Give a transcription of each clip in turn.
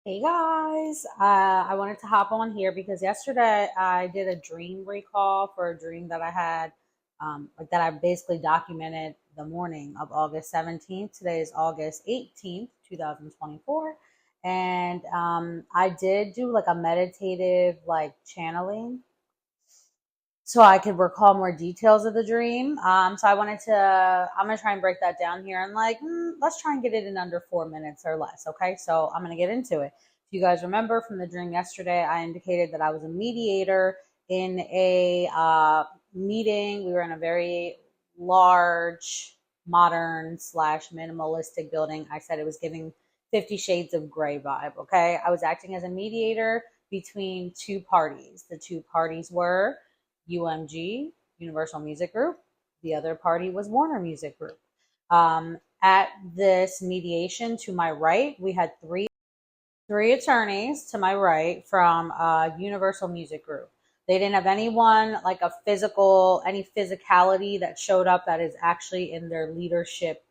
Hey guys, I wanted to hop on here because yesterday I did a dream recall for a dream that I had, like that I basically documented the morning of August 17th. Today is August 18th, 2024. And I did do like a meditative, like channeling so I could recall more details of the dream. So I'm going to try and break that down here and let's try and get it in under 4 minutes or less. Okay. So I'm going to get into it. If you guys remember from the dream yesterday, I indicated that I was a mediator in a meeting. We were in a very large, modern slash minimalistic building. I said it was giving 50 Shades of Gray vibe. Okay. I was acting as a mediator between two parties. The two parties were UMG, Universal Music Group. The other party was Warner Music Group. At this mediation to my right, we had three attorneys to my right from Universal Music Group. They didn't have anyone like any physicality that showed up that is actually in their leadership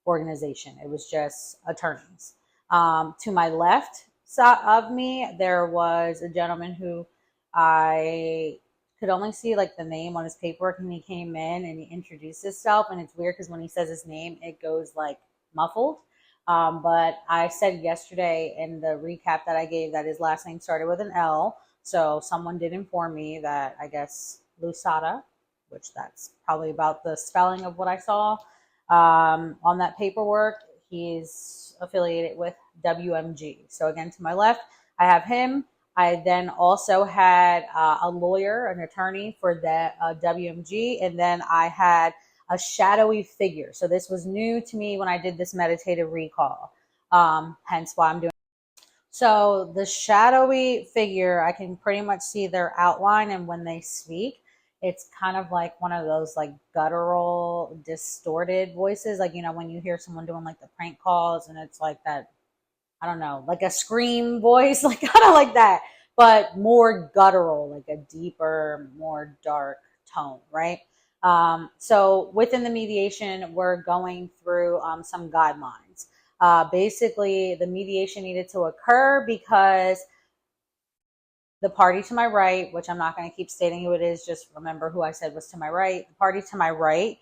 organization. It was just attorneys. To my left of me, there was a gentleman who I could only see like the name on his paperwork, and he came in and he introduced himself. And it's weird because when he says his name, it goes like muffled. But I said yesterday in the recap that I gave that his last name started with an L. So someone did inform me that I guess Lusada, which that's probably about the spelling of what I saw on that paperwork, he's affiliated with WMG. So again, to my left, I have him. I then also had a lawyer, an attorney for the WMG, and then I had a shadowy figure. So this was new to me when I did this meditative recall, hence why I'm doing. So the shadowy figure, I can pretty much see their outline, and when they speak, it's kind of like one of those like guttural, distorted voices. Like, you know, when you hear someone doing like the prank calls and it's like that, I don't know, like a scream voice, like kind of like that, but more guttural, like a deeper, more dark tone, right? So within the mediation, we're going through some guidelines. Basically, the mediation needed to occur because the party to my right, which I'm not going to keep stating who it is, just remember who I said was to my right. The party to my right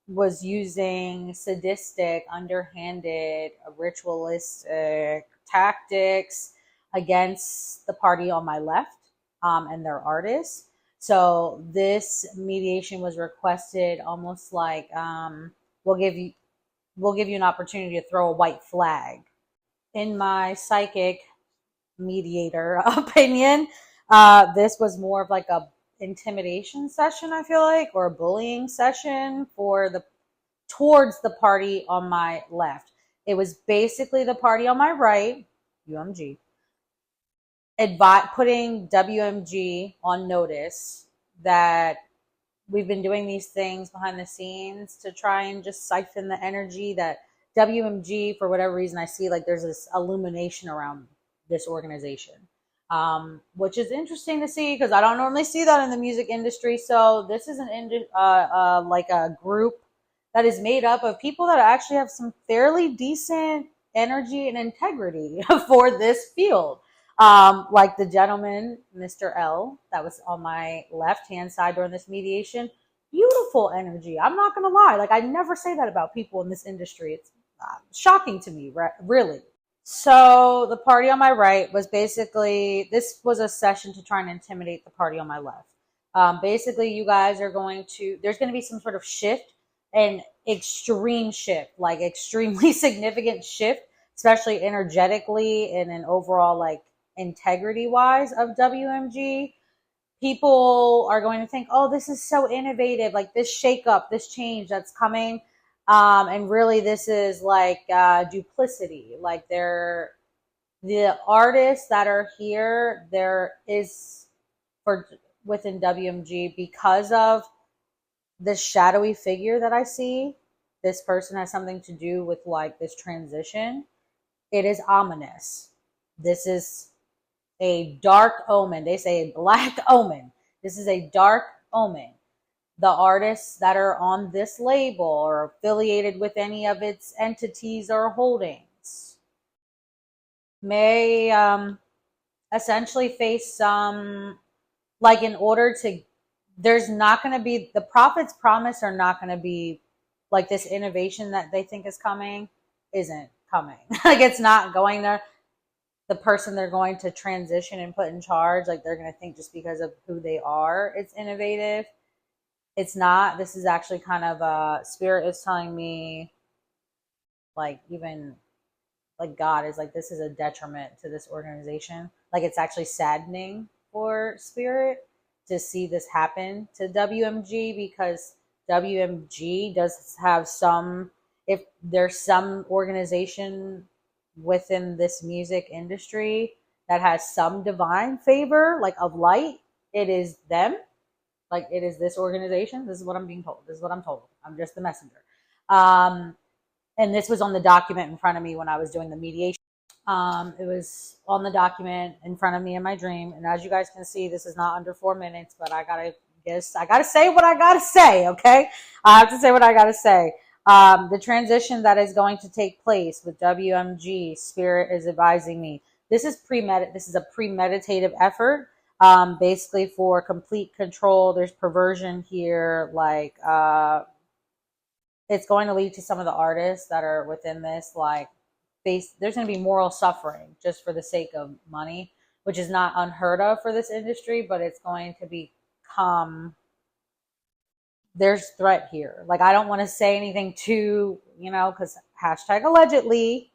was using sadistic, underhanded, ritualistic tactics against the party on my left and their artists. So this mediation was requested almost like we'll give you an opportunity to throw a white flag. In my psychic mediator opinion, this was more of like a intimidation session, I feel like, or a bullying session towards the party on my left. It was basically the party on my right, UMG, putting WMG on notice that we've been doing these things behind the scenes to try and just siphon the energy that WMG, for whatever reason, I see like there's this illumination around this organization, which is interesting to see because I don't normally see that in the music industry. So this is like a group that is made up of people that actually have some fairly decent energy and integrity for this field. Like the gentleman, Mr. L, that was on my left hand side during this mediation. Beautiful energy. I'm not going to lie. Like, I never say that about people in this industry. It's shocking to me, really. So the party on my right was basically, this was a session to try and intimidate the party on my left. Basically, you guys are there's going to be some sort of shift, an extreme shift, like extremely significant shift, especially energetically and an overall like integrity wise of WMG. People are going to think, oh, this is so innovative, like this shakeup, this change that's coming. And really, this is like duplicity. Like the artists that are here, there is within WMG because of this shadowy figure that I see. This person has something to do with like this transition. It is ominous. This is a dark omen. They say a black omen. This is a dark omen. The artists that are on this label or affiliated with any of its entities or holdings may essentially face some, like, in order to, there's not going to be, the prophets promise are not going to be, like, this innovation that they think is coming isn't coming. Like, it's not going to, the person they're going to transition and put in charge, like, they're going to think just because of who they are, it's innovative. It's not. This is actually kind of, spirit is telling me, like, even like God is like, this is a detriment to this organization. Like, it's actually saddening for spirit to see this happen to WMG, because WMG does have some, if there's some organization within this music industry that has some divine favor, like of light, it is them. Like, it is this organization. This is what I'm being told. This is what I'm told. I'm just the messenger. And this was on the document in front of me when I was doing the mediation. It was on the document in front of me in my dream. And as you guys can see, this is not under 4 minutes, but I gotta say what I gotta say, okay? I have to say what I gotta say. The transition that is going to take place with WMG, Spirit is advising me. This is a premeditative effort, basically for complete control. There's perversion here, like, it's going to lead to some of the artists that are within this, like, there's going to be moral suffering just for the sake of money, which is not unheard of for this industry, but it's going to become, there's threat here. Like, I don't want to say anything too, because hashtag allegedly,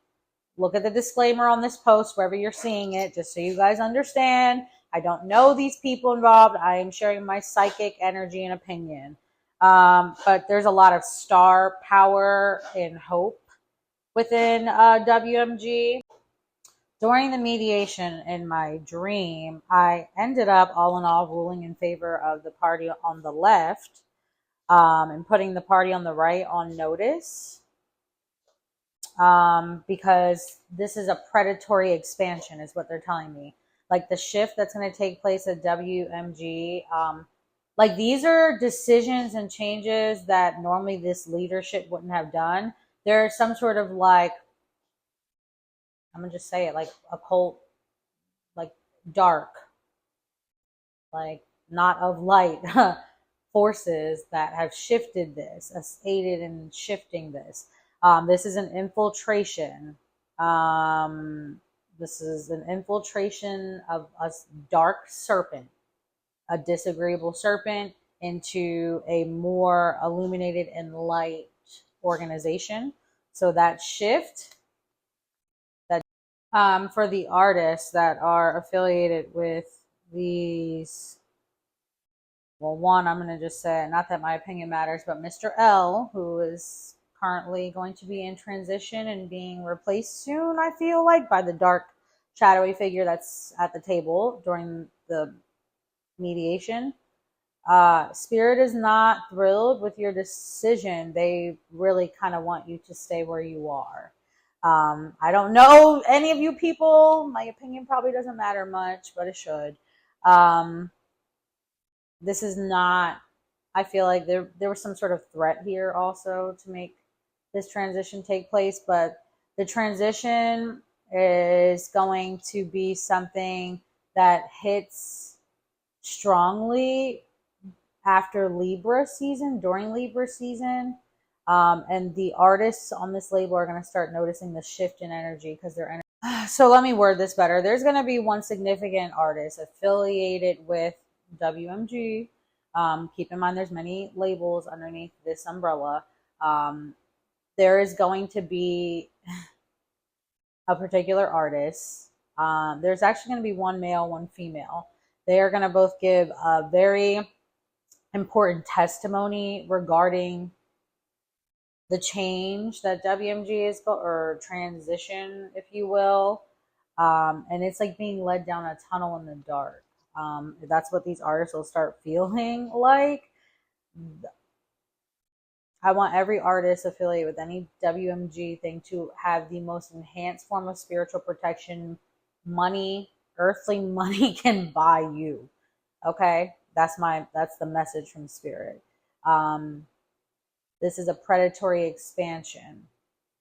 look at the disclaimer on this post wherever you're seeing it, just so you guys understand. I don't know these people involved. I am sharing my psychic energy and opinion. But there's a lot of star power and hope within WMG. During the mediation in my dream, I ended up, all in all, ruling in favor of the party on the left, and putting the party on the right on notice, because this is a predatory expansion, is what they're telling me. Like, the shift that's going to take place at WMG, like, these are decisions and changes that normally this leadership wouldn't have done. There's some sort of, like, I'm gonna just say it, like, occult, like, dark, like, not of light forces that have shifted this, aided in shifting this. This is an infiltration. This is an infiltration of a dark serpent, a disagreeable serpent, into a more illuminated and light organization. So that shift, that for the artists that are affiliated with these, well, one, I'm going to just say, not that my opinion matters, but Mr. L, who is currently going to be in transition and being replaced soon, I feel like, by the dark, shadowy figure that's at the table during the mediation. Spirit is not thrilled with your decision. They really kind of want you to stay where you are. I don't know any of you people. My opinion probably doesn't matter much, but it should. This is not, I feel like there was some sort of threat here also to make this transition take place, but the transition is going to be something that hits strongly after Libra season, during Libra season. And the artists on this label are going to start noticing the shift in energy, because they're so let me word this better. There's going to be one significant artist affiliated with WMG. Keep in mind, there's many labels underneath this umbrella. There is going to be a particular artist. There's actually going to be one male, one female. They are going to both give a very important testimony regarding the change that WMG is, or transition, if you will. And it's like being led down a tunnel in the dark. That's what these artists will start feeling like. I want every artist affiliated with any WMG thing to have the most enhanced form of spiritual protection money, earthly money can buy you. Okay? That's the message from Spirit. This is a predatory expansion,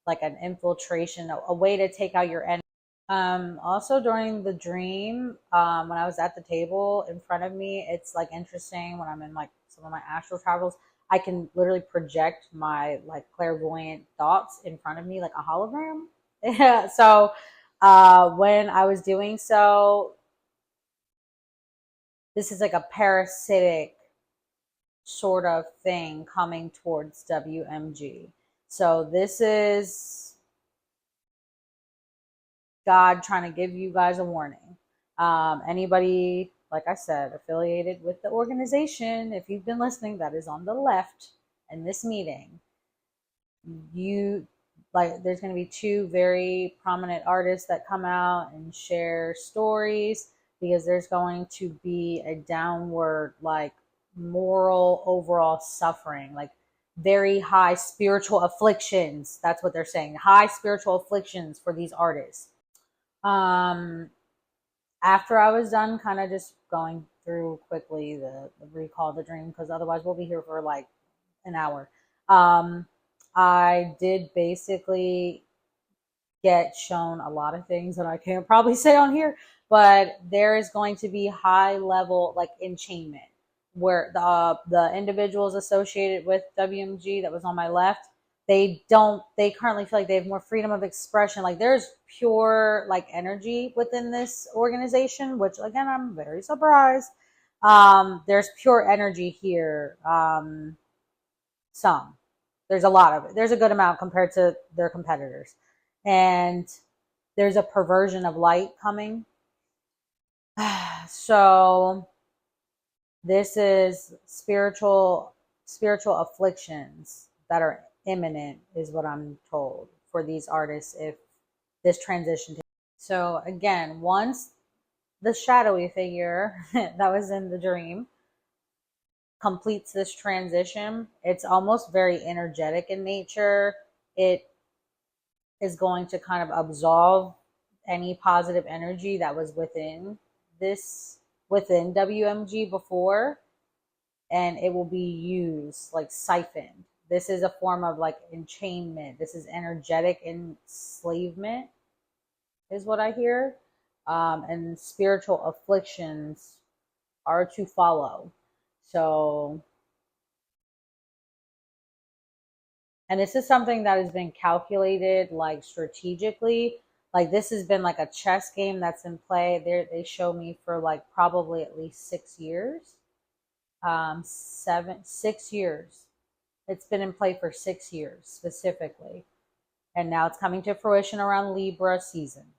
like an infiltration, a way to take out your enemy. Also during the dream, when I was at the table in front of me, it's like interesting when I'm in like some of my astral travels, I can literally project my like clairvoyant thoughts in front of me like a hologram. Yeah. So, when I was doing so, this is like a parasitic sort of thing coming towards WMG. So this is God trying to give you guys a warning. Anybody, like I said, affiliated with the organization, if you've been listening, that is on the left in this meeting, you like there's going to be two very prominent artists that come out and share stories because there's going to be a downward like moral overall suffering, like very high spiritual afflictions. That's what they're saying, high spiritual afflictions for these artists. um After I was done kind of just going through quickly the recall the dream, because otherwise we'll be here for like an hour. I did basically get shown a lot of things that I can't probably say on here, but there is going to be high level like enchainment where the individuals associated with WMG that was on my left, they currently feel like they have more freedom of expression. Like there's pure like energy within this organization, which again I'm very surprised. There's pure energy here. Some There's a lot of it. There's a good amount compared to their competitors. And there's a perversion of light coming. So this is spiritual afflictions that are imminent is what I'm told for these artists if this transition takes. So again, once the shadowy figure that was in the dream completes this transition, it's almost very energetic in nature. It is going to kind of absolve any positive energy that was within WMG before, and it will be used like siphoned. This is a form of like enchainment. This is energetic enslavement, is what I hear. And spiritual afflictions are to follow. So, and this is something that has been calculated like strategically. Like this has been like a chess game that's in play. They show me for like probably at least 6 years. 6 years. It's been in play for 6 years specifically. And now it's coming to fruition around Libra season.